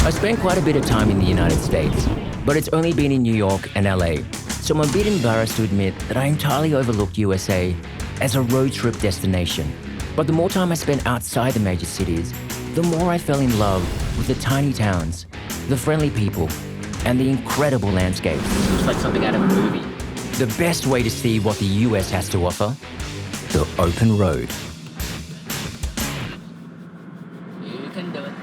I spent quite a bit of time in the United States, but it's only been in New York and LA, so I'm a bit embarrassed to admit that I entirely overlooked USA as a road trip destination. But the more time I spent outside the major cities, the more I fell in love with the tiny towns, the friendly people, and the incredible landscapes. It's like something out of a movie. The best way to see what the US has to offer, the open road. You can do it.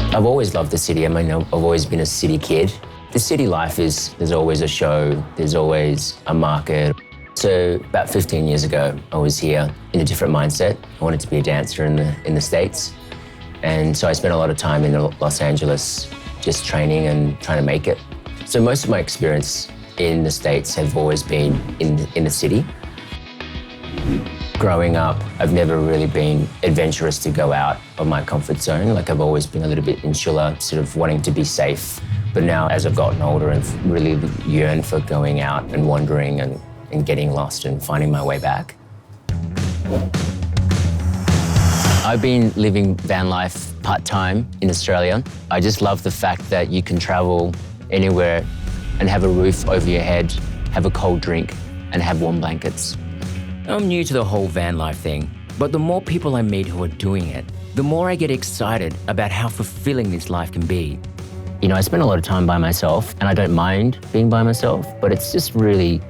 I've always loved the city. I mean, I've always been a city kid. The city life is, there's always a show, there's always a market. So about 15 years ago, I was here in a different mindset. I wanted to be a dancer in the States. And so I spent a lot of time in Los Angeles just training and trying to make it. So most of my experience in the States have always been in the city. Growing up, I've never really been adventurous to go out of my comfort zone. Like I've always been a little bit insular, sort of wanting to be safe. But now, as I've gotten older, I've really yearned for going out and wandering and getting lost and finding my way back. I've been living van life part-time in Australia. I just love the fact that you can travel anywhere and have a roof over your head, have a cold drink, and have warm blankets. I'm new to the whole van life thing, but the more people I meet who are doing it, the more I get excited about how fulfilling this life can be. You know, I spend a lot of time by myself, and I don't mind being by myself, but it's really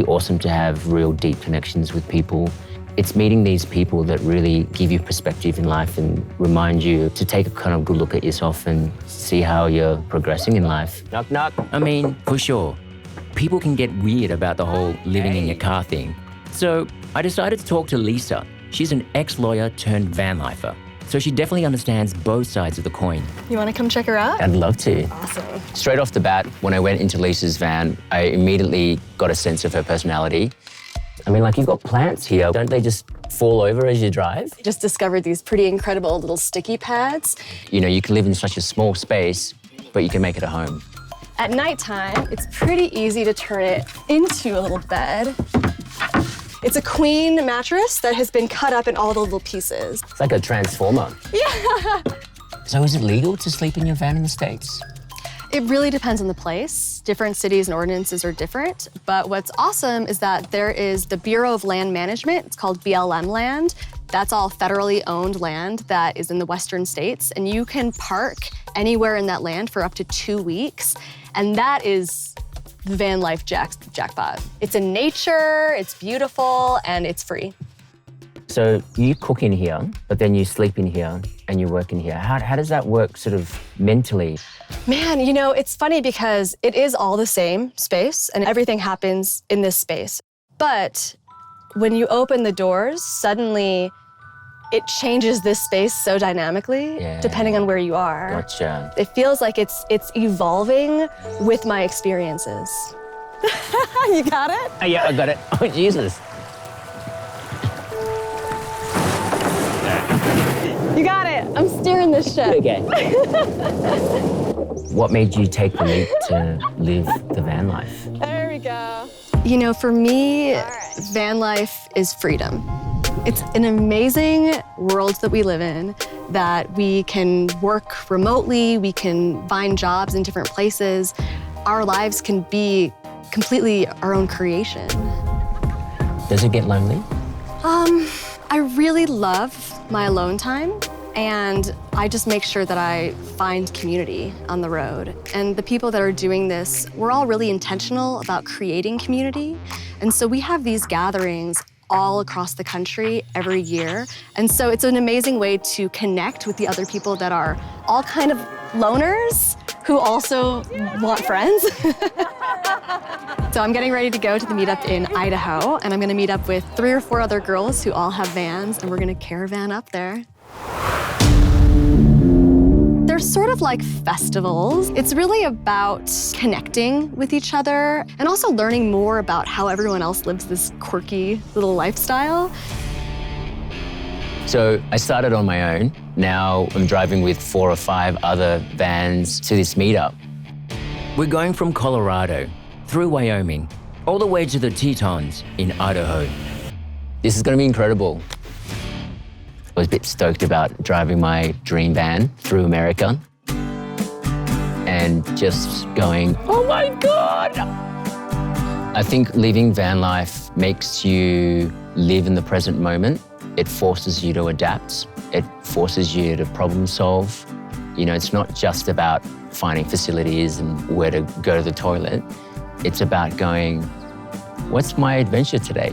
awesome to have real deep connections with people. It's meeting these people that really give you perspective in life and remind you to take a kind of good look at yourself and see how you're progressing in life. Knock, knock. I mean, for sure, people can get weird about the whole living in your car thing. So I decided to talk to Lisa. She's an ex-lawyer turned van lifer, so she definitely understands both sides of the coin. You want to come check her out? I'd love to. Awesome. Straight off the bat, when I went into Lisa's van, I immediately got a sense of her personality. I mean, like, you've got plants here. Don't they just fall over as you drive? Just discovered these pretty incredible little sticky pads. You know, you can live in such a small space, but you can make it a home. At nighttime, it's pretty easy to turn it into a little bed. It's a queen mattress that has been cut up in all the little pieces. It's like a transformer. Yeah. So is it legal to sleep in your van in the States? It really depends on the place. Different cities and ordinances are different, but what's awesome is that there is the Bureau of Land Management. It's called BLM land. That's all federally owned land that is in the western states, and you can park anywhere in that land for up to 2 weeks, and that is the van life jackpot. It's in nature, it's beautiful, and it's free. So you cook in here, but then you sleep in here and you work in here. How does that work sort of mentally? Man, you know, it's funny because it is all the same space and everything happens in this space. But when you open the doors, suddenly it changes this space so dynamically, depending on where you are. Gotcha. It feels like it's evolving with my experiences. You got it? Oh, yeah, I got it. Oh, Jesus. You got it. I'm steering this ship. Okay. What made you take the leap to live the van life? There we go. You know, for me, van life is freedom. It's an amazing world that we live in, that we can work remotely, we can find jobs in different places. Our lives can be completely our own creation. Does it get lonely? I really love my alone time, and I just make sure that I find community on the road. And the people that are doing this, we're all really intentional about creating community. And so we have these gatherings all across the country every year. And so it's an amazing way to connect with the other people that are all kind of loners who also want friends. So I'm getting ready to go to the meetup in Idaho, and I'm gonna meet up with 3 or 4 other girls who all have vans, and we're gonna caravan up there. They're sort of like festivals. It's really about connecting with each other and also learning more about how everyone else lives this quirky little lifestyle. So I started on my own. Now I'm driving with 4 or 5 other vans to this meetup. We're going from Colorado, through Wyoming, all the way to the Tetons in Idaho. This is gonna be incredible. I was a bit stoked about driving my dream van through America and just going, oh my God! I think living van life makes you live in the present moment. It forces you to adapt. It forces you to problem solve. You know, it's not just about finding facilities and where to go to the toilet. It's about going, what's my adventure today?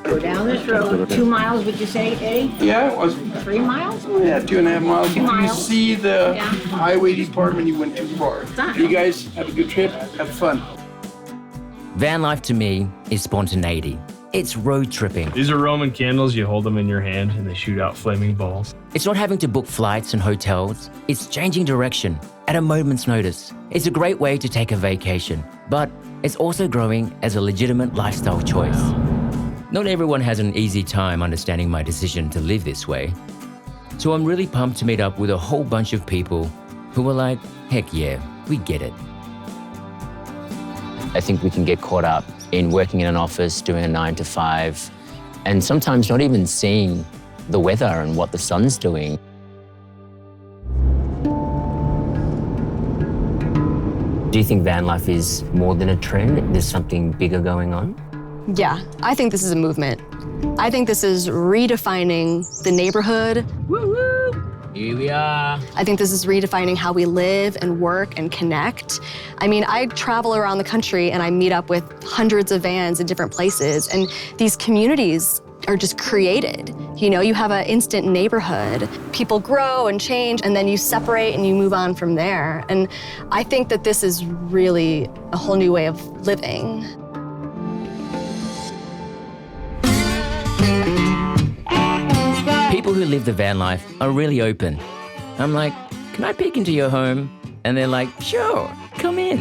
Go down this road, 2 miles, would you say, Eddie? Yeah, it was. 3 miles? Yeah, 2.5 miles. If you miles. see the Yeah. highway department, you went too far. You guys have a good trip, have fun. Van life to me is spontaneity. It's road tripping. These are Roman candles. You hold them in your hand and they shoot out flaming balls. It's not having to book flights and hotels. It's changing direction at a moment's notice. It's a great way to take a vacation, but it's also growing as a legitimate lifestyle choice. Not everyone has an easy time understanding my decision to live this way. So I'm really pumped to meet up with a whole bunch of people who are like, heck yeah, we get it. I think we can get caught up in working in an office, doing a 9 to 5, and sometimes not even seeing the weather and what the sun's doing. Do you think van life is more than a trend? There's something bigger going on? Yeah, I think this is a movement. I think this is redefining the neighborhood. Here we are. I think this is redefining how we live and work and connect. I mean, I travel around the country and I meet up with hundreds of vans in different places, and these communities are just created. You know, you have an instant neighborhood. People grow and change, and then you separate and you move on from there. And I think that this is really a whole new way of living. People who live the van life are really open. I'm like, can I peek into your home? And they're like, sure, come in.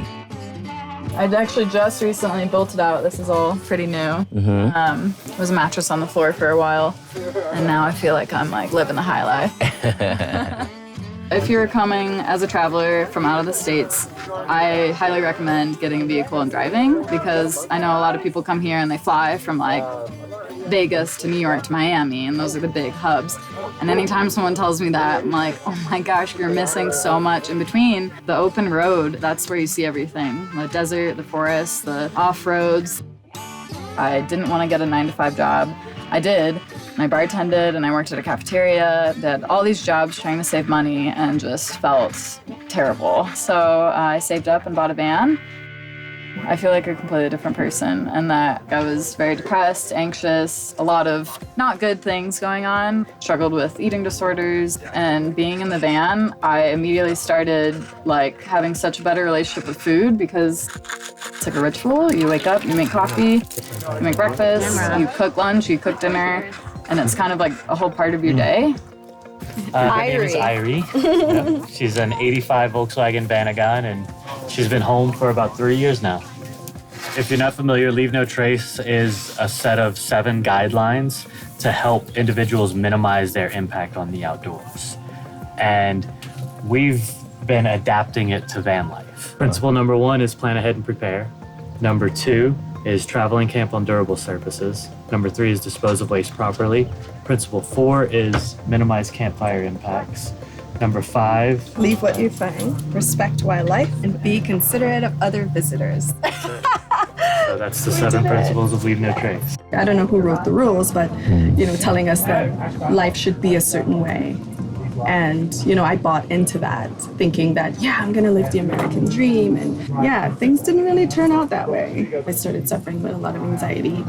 I actually just recently built it out. This is all pretty new. There was a mattress on the floor for a while, and now I feel like I'm like living the high life. If you're coming as a traveler from out of the States, I highly recommend getting a vehicle and driving, because I know a lot of people come here and they fly from like Vegas to New York to Miami, and those are the big hubs. And anytime someone tells me that, I'm like, oh my gosh, you're missing so much in between. The open road, that's where you see everything. The desert, the forest, the off-roads. I didn't want to get a 9 to 5 job. I did. And I bartended and I worked at a cafeteria, did all these jobs trying to save money, and just felt terrible. So I saved up and bought a van. I feel like a completely different person, and that I was very depressed, anxious, a lot of not good things going on, struggled with eating disorders, and being in the van, I immediately started like having such a better relationship with food, because it's like a ritual. You wake up, you make coffee, you make breakfast, you cook lunch, you cook dinner, and it's kind of like a whole part of your day. Her name is Irie. Yep. She's an 85 Volkswagen Vanagon, and she's been home for about 3 years now. If you're not familiar, Leave No Trace is a set of 7 guidelines to help individuals minimize their impact on the outdoors. And we've been adapting it to van life. Principle number 1 is plan ahead and prepare. Number 2 is travel and camp on durable surfaces. Number 3 is dispose of waste properly. Principle 4 is minimize campfire impacts. Number 5. Leave what you find, respect wildlife, and be considerate of other visitors. So that's the 7 principles of Leave No Trace. I don't know who wrote the rules, but, telling us that life should be a certain way. And, I bought into that, thinking that, I'm gonna live the American dream. And things didn't really turn out that way. I started suffering with a lot of anxiety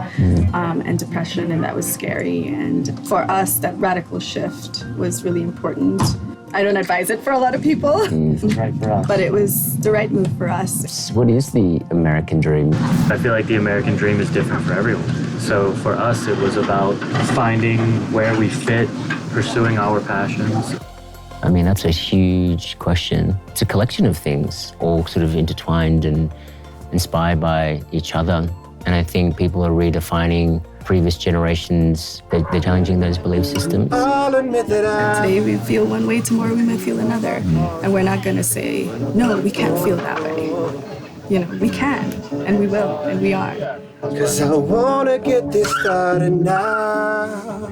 and depression, and that was scary. And for us, that radical shift was really important. I don't advise it for a lot of people, Right for us. but it was the right move for us. What is the American dream? I feel like the American dream is different for everyone. So for us, it was about finding where we fit, pursuing our passions. I mean, that's a huge question. It's a collection of things, all sort of intertwined and inspired by each other. And I think people are redefining previous generations, they're challenging those belief systems. Today we feel one way, tomorrow we might feel another. And we're not gonna say, no, we can't feel that way. You know, we can, and we will, and we are. 'Cause I wanna get this started now.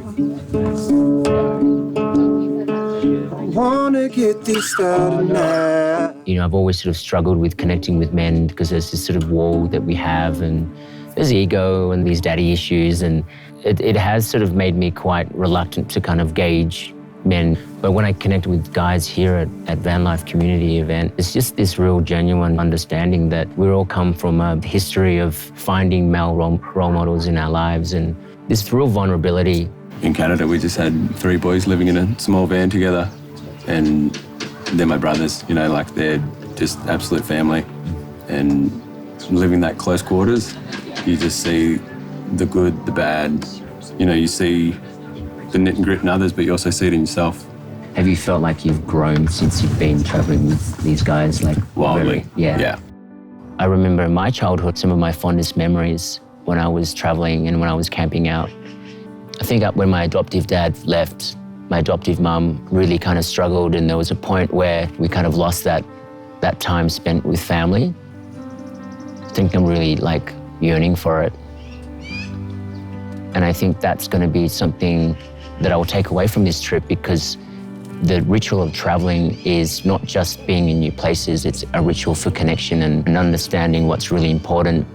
Wanna get this started now. You know, I've always sort of struggled with connecting with men because there's this sort of wall that we have, and there's ego and these daddy issues, and it has sort of made me quite reluctant to kind of gauge men. But when I connect with guys here at Vanlife community event, it's just this real genuine understanding that we all come from a history of finding male role models in our lives, and this real vulnerability. In Canada, we just had 3 boys living in a small van together, and they're my brothers, you know, like they're just absolute family. And living that close quarters, you just see the good, the bad. You know, you see the nit and grit in others, but you also see it in yourself. Have you felt like you've grown since you've been traveling with these guys? Like Wildly. Yeah. I remember in my childhood, some of my fondest memories when I was traveling and when I was camping out. I think when my adoptive dad left, my adoptive mum really kind of struggled, and there was a point where we kind of lost that time spent with family. I think I'm really like yearning for it. And I think that's going to be something that I will take away from this trip, because the ritual of traveling is not just being in new places, it's a ritual for connection and understanding what's really important